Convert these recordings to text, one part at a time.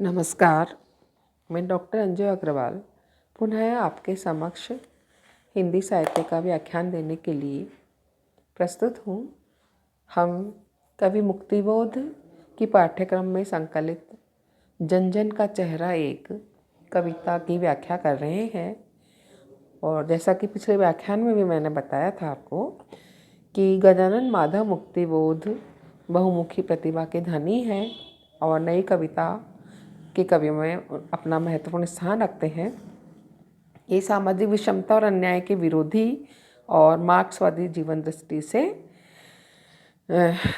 नमस्कार। मैं डॉक्टर अंजू अग्रवाल पुनः आपके समक्ष हिंदी साहित्य का व्याख्यान देने के लिए प्रस्तुत हूँ। हम कवि मुक्तिबोध की पाठ्यक्रम में संकलित जन जन का चेहरा एक कविता की व्याख्या कर रहे हैं। और जैसा कि पिछले व्याख्यान में भी मैंने बताया था आपको कि गजानन माधव मुक्तिबोध बहुमुखी प्रतिभा के धनी हैं और नई कविता के कवियों में अपना महत्वपूर्ण स्थान रखते हैं। ये सामाजिक विषमता और अन्याय के विरोधी और मार्क्सवादी जीवन दृष्टि से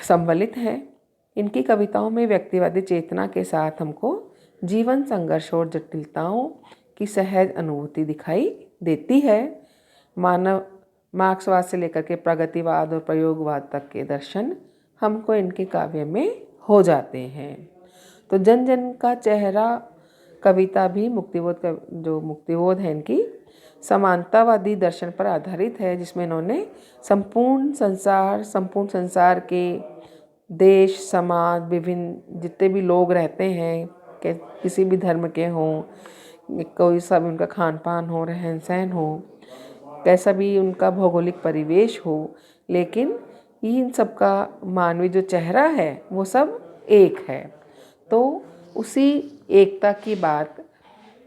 संबलित है। इनकी कविताओं में व्यक्तिवादी चेतना के साथ हमको जीवन संघर्ष और जटिलताओं की सहज अनुभूति दिखाई देती है। मानव मार्क्सवाद से लेकर के प्रगतिवाद और प्रयोगवाद तक के दर्शन हमको इनके काव्य में हो जाते हैं। तो जन जन का चेहरा कविता भी मुक्तिबोध है इनकी समानतावादी दर्शन पर आधारित है, जिसमें इन्होंने संपूर्ण संसार के देश समाज विभिन्न जितने भी लोग रहते हैं किसी भी धर्म के हों, कोई सब उनका खान पान हो, रहन सहन हो, कैसा भी उनका भौगोलिक परिवेश हो, लेकिन इन सब का मानवीय जो चेहरा है वो सब एक है। तो उसी एकता की बात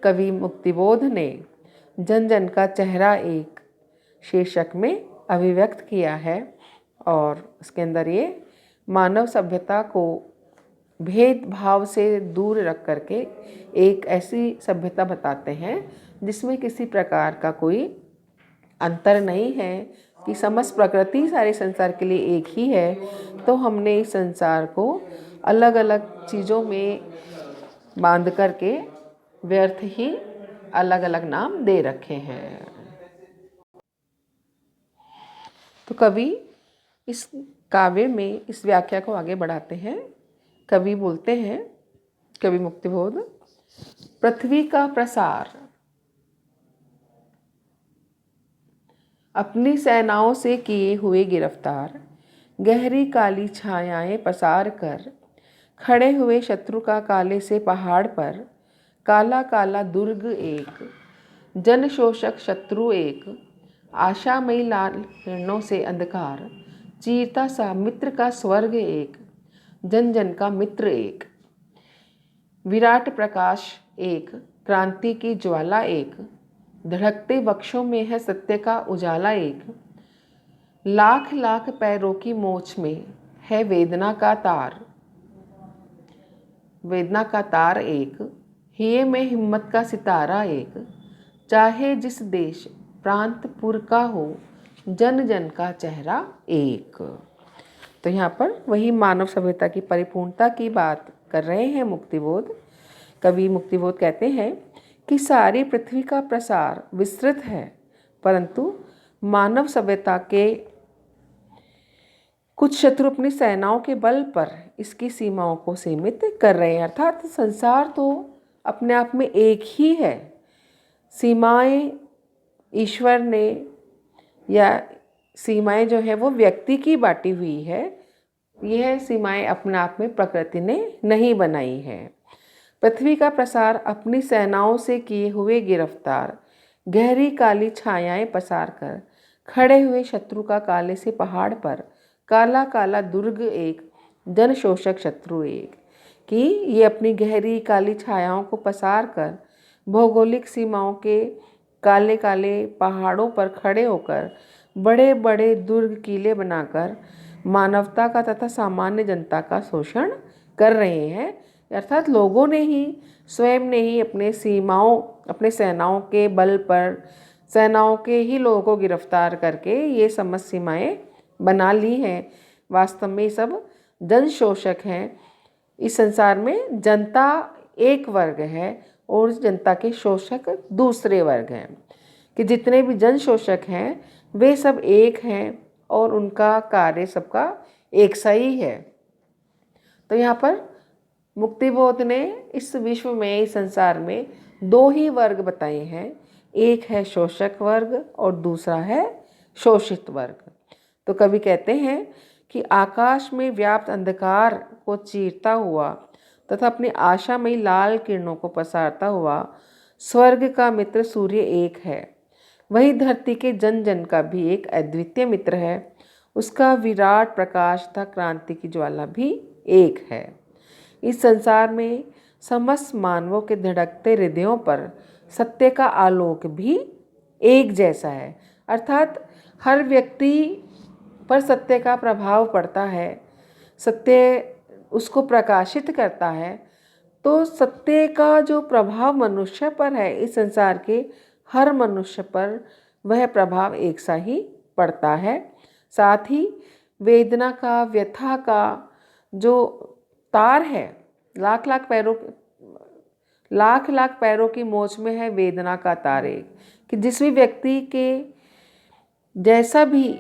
कवि मुक्तिबोध ने जन जन का चेहरा एक शीर्षक में अभिव्यक्त किया है। और उसके अंदर ये मानव सभ्यता को भेदभाव से दूर रख करके एक ऐसी सभ्यता बताते हैं जिसमें किसी प्रकार का कोई अंतर नहीं है, कि समस्त प्रकृति सारे संसार के लिए एक ही है। तो हमने इस संसार को अलग अलग चीज़ों में बांध करके व्यर्थ ही अलग अलग नाम दे रखे हैं। तो कवि इस काव्य में इस व्याख्या को आगे बढ़ाते हैं। कवि बोलते हैं, कवि मुक्तिबोध, पृथ्वी का प्रसार अपनी सेनाओं से किए हुए गिरफ्तार, गहरी काली छायाएं पसार कर खड़े हुए शत्रु का काले से पहाड़ पर, काला काला दुर्ग एक, जन शोषक शत्रु एक, आशामयी लाल किरणों से अंधकार, चीरता सा मित्र का स्वर्ग एक, जन जन का मित्र एक, विराट प्रकाश एक, क्रांति की ज्वाला एक, धड़कते वक्षों में है सत्य का उजाला एक, लाख लाख पैरों की मोच में है वेदना का तार एक, हिये में हिम्मत का सितारा एक, चाहे जिस देश प्रांतपुर का हो, जन जन का चेहरा एक। तो यहाँ पर वही मानव सभ्यता की परिपूर्णता की बात कर रहे हैं मुक्तिबोध। कवि मुक्तिबोध कहते हैं कि सारी पृथ्वी का प्रसार विस्तृत है, परंतु मानव सभ्यता के कुछ शत्रु अपनी सेनाओं के बल पर इसकी सीमाओं को सीमित कर रहे हैं। अर्थात संसार तो अपने आप में एक ही है। सीमाएं ईश्वर ने, या सीमाएं जो है वो व्यक्ति की बांटी हुई है, यह सीमाएं अपने आप में प्रकृति ने नहीं बनाई है। पृथ्वी का प्रसार अपनी सेनाओं से किए हुए गिरफ्तार, गहरी काली छायाएं पसार कर खड़े हुए शत्रु का काले से पहाड़ पर, काला काला दुर्ग एक, जन शोषक शत्रु एक, कि ये अपनी गहरी काली छायाओं को पसार कर भौगोलिक सीमाओं के काले काले पहाड़ों पर खड़े होकर बड़े बड़े दुर्ग किले बनाकर मानवता का तथा सामान्य जनता का शोषण कर रहे हैं। अर्थात लोगों ने ही, स्वयं ने ही अपने सेनाओं के बल पर, सेनाओं के ही लोगों को गिरफ्तार करके ये समस्त सीमाएं बना ली हैं। वास्तव में सब जन शोषक हैं। इस संसार में जनता एक वर्ग है और जनता के शोषक दूसरे वर्ग हैं, कि जितने भी जन शोषक हैं वे सब एक हैं और उनका कार्य सबका एक सा ही है। तो यहाँ पर मुक्तिबोध ने इस विश्व में, इस संसार में दो ही वर्ग बताए हैं, एक है शोषक वर्ग और दूसरा है शोषित वर्ग। तो कवि कहते हैं कि आकाश में व्याप्त अंधकार को चीरता हुआ तथा अपनी आशामयी लाल किरणों को पसारता हुआ स्वर्ग का मित्र सूर्य एक है। वही धरती के जन जन का भी एक अद्वितीय मित्र है। उसका विराट प्रकाश तथा क्रांति की ज्वाला भी एक है। इस संसार में समस्त मानवों के धड़कते हृदयों पर सत्य का आलोक भी एक जैसा है। अर्थात हर व्यक्ति पर सत्य का प्रभाव पड़ता है, सत्य उसको प्रकाशित करता है। तो सत्य का जो प्रभाव मनुष्य पर है, इस संसार के हर मनुष्य पर वह प्रभाव एक सा ही पड़ता है। साथ ही वेदना का, व्यथा का जो तार है, लाख लाख पैरों की मोच में है वेदना का तार एक, कि जिस भी व्यक्ति के जैसा भी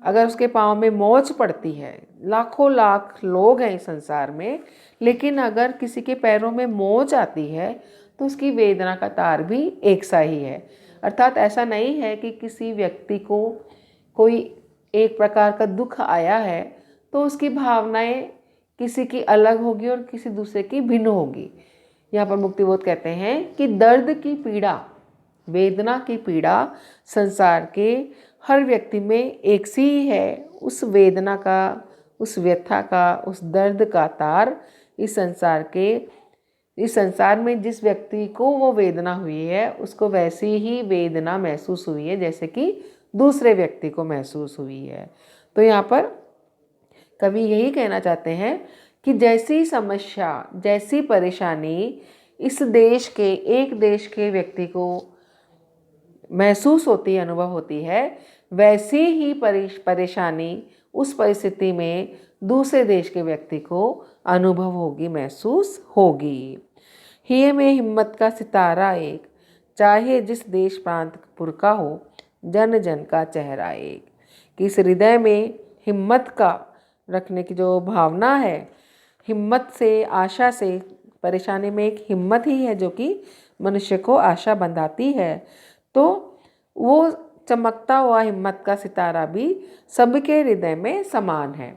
अगर उसके पाँव में मोच पड़ती है, लाखों लाख लोग हैं इस संसार में, लेकिन अगर किसी के पैरों में मोच आती है तो उसकी वेदना का तार भी एक सा ही है। अर्थात ऐसा नहीं है कि किसी व्यक्ति को कोई एक प्रकार का दुख आया है तो उसकी भावनाएं किसी की अलग होगी और किसी दूसरे की भिन्न होगी। यहाँ पर मुक्तिबोध कहते हैं कि दर्द की पीड़ा, वेदना की पीड़ा संसार के हर व्यक्ति में एक सी ही है। उस वेदना का, उस व्यथा का, उस दर्द का तार इस संसार में जिस व्यक्ति को वो वेदना हुई है उसको वैसी ही वेदना महसूस हुई है जैसे कि दूसरे व्यक्ति को महसूस हुई है। तो यहाँ पर कवि यही कहना चाहते हैं कि जैसी समस्या, जैसी परेशानी इस देश के, एक देश के व्यक्ति को महसूस होती है, अनुभव होती है, वैसी ही परेशानी उस परिस्थिति में दूसरे देश के व्यक्ति को अनुभव होगी, महसूस होगी। हिये में हिम्मत का सितारा एक, चाहे जिस देश प्रांत पुर का हो, जन जन का चेहरा एक। कि इस हृदय में हिम्मत का रखने की जो भावना है, हिम्मत से, आशा से, परेशानी में एक हिम्मत ही है जो कि मनुष्य को आशा बंधाती है। तो वो चमकता हुआ हिम्मत का सितारा भी सबके हृदय में समान है।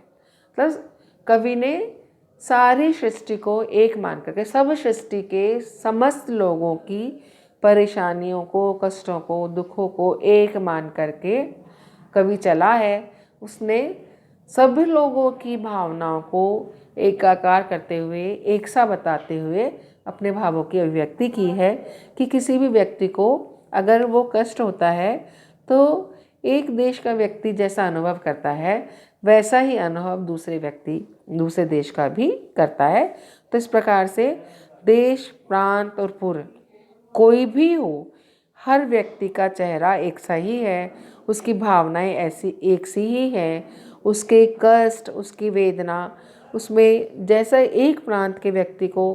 प्लस कवि ने सारी सृष्टि को एक मान करके, सब सृष्टि के समस्त लोगों की परेशानियों को, कष्टों को, दुखों को एक मान करके कवि चला है। उसने सब लोगों की भावनाओं को एकाकार करते हुए, एक सा बताते हुए अपने भावों की अभिव्यक्ति की है कि किसी भी व्यक्ति को अगर वो कष्ट होता है तो एक देश का व्यक्ति जैसा अनुभव करता है वैसा ही अनुभव दूसरे व्यक्ति, दूसरे देश का भी करता है। तो इस प्रकार से देश, प्रांत और पुर कोई भी हो, हर व्यक्ति का चेहरा एक सा ही है, उसकी भावनाएं ऐसी एक सी ही हैं, उसके कष्ट, उसकी वेदना, उसमें जैसा एक प्रांत के व्यक्ति को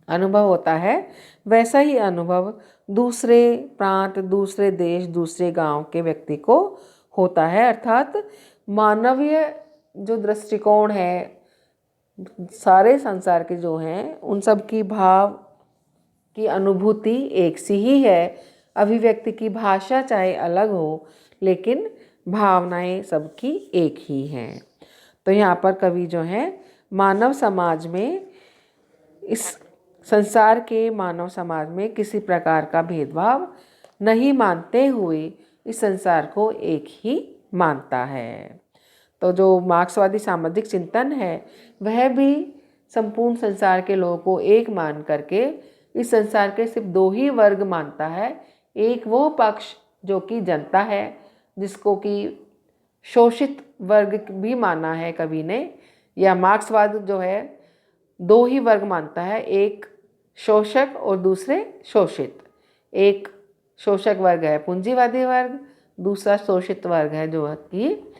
अनुभव होता है वैसा ही अनुभव दूसरे प्रांत, दूसरे देश, दूसरे गांव के व्यक्ति को होता है। अर्थात मानवीय जो दृष्टिकोण है सारे संसार के जो हैं उन सब की भाव की अनुभूति एक सी ही है। अभिव्यक्ति की भाषा चाहे अलग हो लेकिन भावनाएं सबकी एक ही हैं। तो यहाँ पर कवि जो है मानव समाज में, इस संसार के मानव समाज में किसी प्रकार का भेदभाव नहीं मानते हुए इस संसार को एक ही मानता है। तो जो मार्क्सवादी सामाजिक चिंतन है वह भी संपूर्ण संसार के लोगों को एक मान करके इस संसार के सिर्फ दो ही वर्ग मानता है। एक वो पक्ष जो कि जनता है, जिसको कि शोषित वर्ग भी माना है कवि ने, या मार्क्सवाद जो है दो ही वर्ग मानता है, एक शोषक और दूसरे शोषित। एक शोषक वर्ग है पूंजीवादी वर्ग, दूसरा शोषित वर्ग है जो कि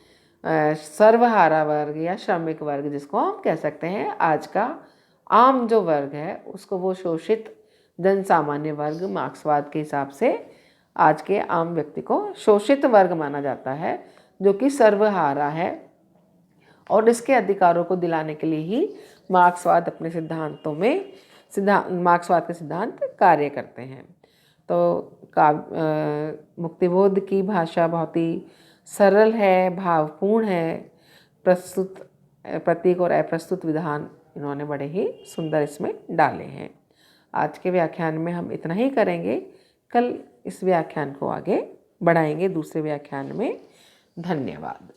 सर्वहारा वर्ग या श्रमिक वर्ग, जिसको हम कह सकते हैं आज का आम जो वर्ग है उसको वो शोषित जन सामान्य वर्ग मार्क्सवाद के हिसाब से आज के आम व्यक्ति को शोषित वर्ग माना जाता है, जो कि सर्वहारा है। और इसके अधिकारों को दिलाने के लिए ही मार्क्सवाद अपने सिद्धांतों में मार्क्सवाद के सिद्धांत कार्य करते हैं। तो मुक्तिबोध की भाषा बहुत ही सरल है, भावपूर्ण है, प्रस्तुत प्रतीक और अप्रस्तुत विधान इन्होंने बड़े ही सुंदर इसमें डाले हैं। आज के व्याख्यान में हम इतना ही करेंगे। कल इस व्याख्यान को आगे बढ़ाएंगे दूसरे व्याख्यान में। धन्यवाद।